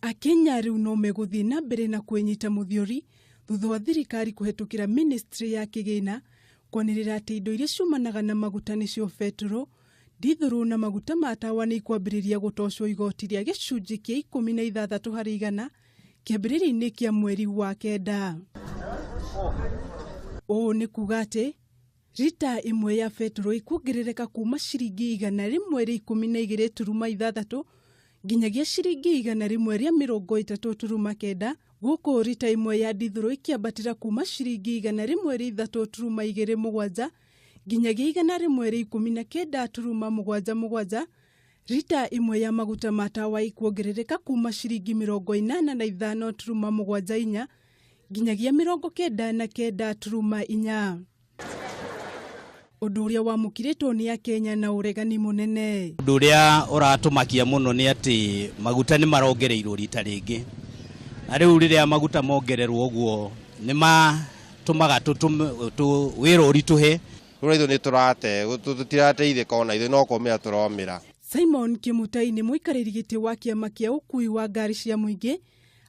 Akenya riu no meguthii na mbere na kwenyita muthiori thutha wa thirikari kuhetukira ministry ya kigina kwanirira ati indo iria ciumanaga na maguta nicio petro, dithuru na maguta ma tawa ni kuambiriria gutocwo igoti ria gicunji kia 16 harĩ igana kiambiriria-ini kia mweri wa kenda. Ni kuga ati rita imwe ya petro ikuongerereka kuma ciringi 112.6 nginyagia ciringi 130.9 guku rita imwe ya dithuru ikiambatira kuma ciringi 103.27 nginyagia 119.77. Rita imwe ya maguta ma tawa ikuongerereka kuma ciringi 85.74 nginyagia 99.4. Undu uria wamukiritwo ni Akenya na uregani munene. Undu uria uratumakia muno ni ati maguta ni marongereirwo rita ringi. Na riu riria maguta mongererwo uguo ni matumaga wira urituhe. Ithu ni turate tutirateithika ona ithu no komera turomira. Simon Kimutai ni muikariri giti wa kiama kia ukui wa ngari cia muingi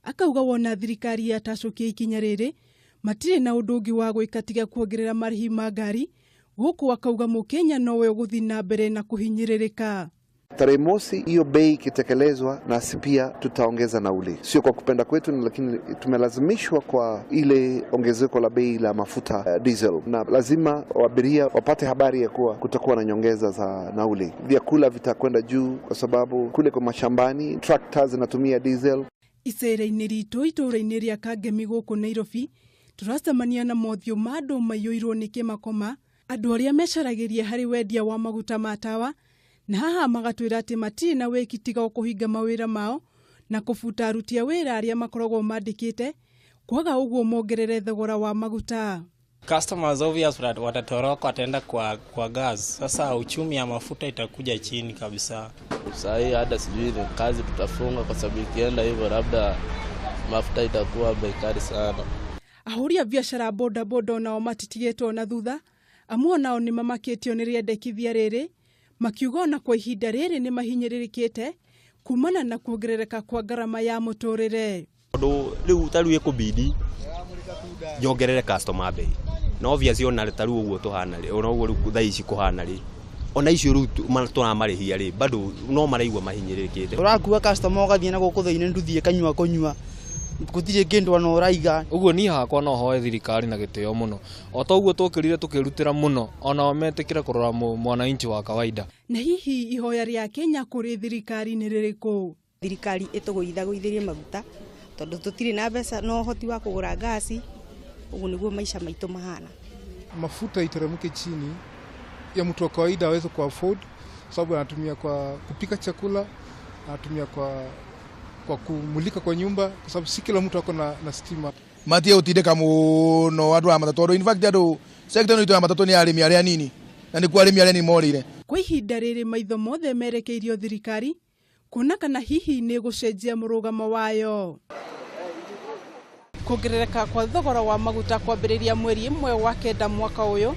akauga wona thirikari yatacokia ikinya riri matire na undu ungi wa gwika tiga kuongerera marihi ma ngari. Huku akauga Mukenya nowe uguthi na mbere na kuhinyiririka. Tarehe mosi hiyo bei ikitekelezwa na pia tutaongeza nauli. Sio kwa kupenda kwetu, lakini tumelazimishwa kwa ile ongezeko la bei la mafuta diesel, na lazima abiria wapate habari ya kuwa kutakuwa na nyongeza za nauli. Vyakula vitakwenda juu kwa sababu kule kwa mashambani tractors zinatumia diesel. Icera-ini ritu itura-ini ria Kangemi guku Nairobi turacemania na mothio ma andu maiyuirwo ni kimakoma, andu aria mecaragiria hari wendia wa maguta ma tawa, na haha magatwira ati matiri na wikitiga kuhinga mawira mao na kufuta aruti a wira aria makoragwo mandikite kwaga uguo mongerere thogora wa maguta. Customers obvious watatoroka wataenda kwa gas. Sasa uchumi ya mafuta itakuja chini kabisa. Sasa hii hata sijui kazi tutafunga kwa sababu ikienda hivyo labda mafuta itakuwa bei kali sana. Ahuri a biashara boda boda nao matitigetwo na thutha, amwe nao ni mamakitio ni riendekithia riri makiuga na kwa ihinda riri ni mahinyiririkite kumana na kuongerereka kwa garama ya muturire. Riu taru ikubidi yongerere customer bei no obviously ona taru uguo tuhana ri ona uguo thaa ici kuhana ri ona icio ru tuna marihia ri bado no maraigwa mahinyiririkite. Urakuwa customer ugathie na guku thiine nduthie kanywa kunywa gutire kindu ana uraiga uguo ni hakwa no hoe thirikari na gitio muno o ta uguo tukirire tukirutira muno ona ometikira kurora mwananchi wa kawaida. Na hihi ihoya ria Kenya kuri thirikari ni ririku? Thirikari ituguithirie maguta tondu tutire na mbeca no hoti wa kugura gasi, uguo niguo maisha maitu mahana. Mafuta iteremke chini ya mtu wa kawaida aweze ku afford, sababu anatumia kwa kupika chakula, anatumia kwa kumulika kwa nyumba, kwa sababu si kila mtu ako na stima. Matia utideka muno watu wa matatu. In fact ado sector no ya matatu ni arimi aria nini na ni kwa arimi aria ni morire. Kwa ihinda riri maitho mothe merekeirio thirikari kuna kana hihi ni gucenjia murugamo wayo. Kuongerereka kwa thogora wa maguta kwambiriria mweri imwe wa kenda mwaka uyu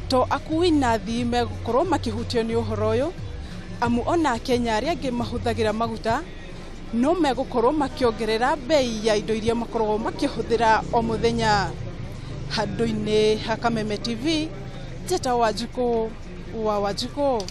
to akui na thii megukorwo makihutio ni uhoro uyu, amu ona Kenya aria angi mahuthagira maguta no megukorwo makiongerera bei ya indo iria makoragwo makihuthira o muthenya. Handu-ini ha Kameme TV, Njeta Wanjikũ wa Wanjikũ.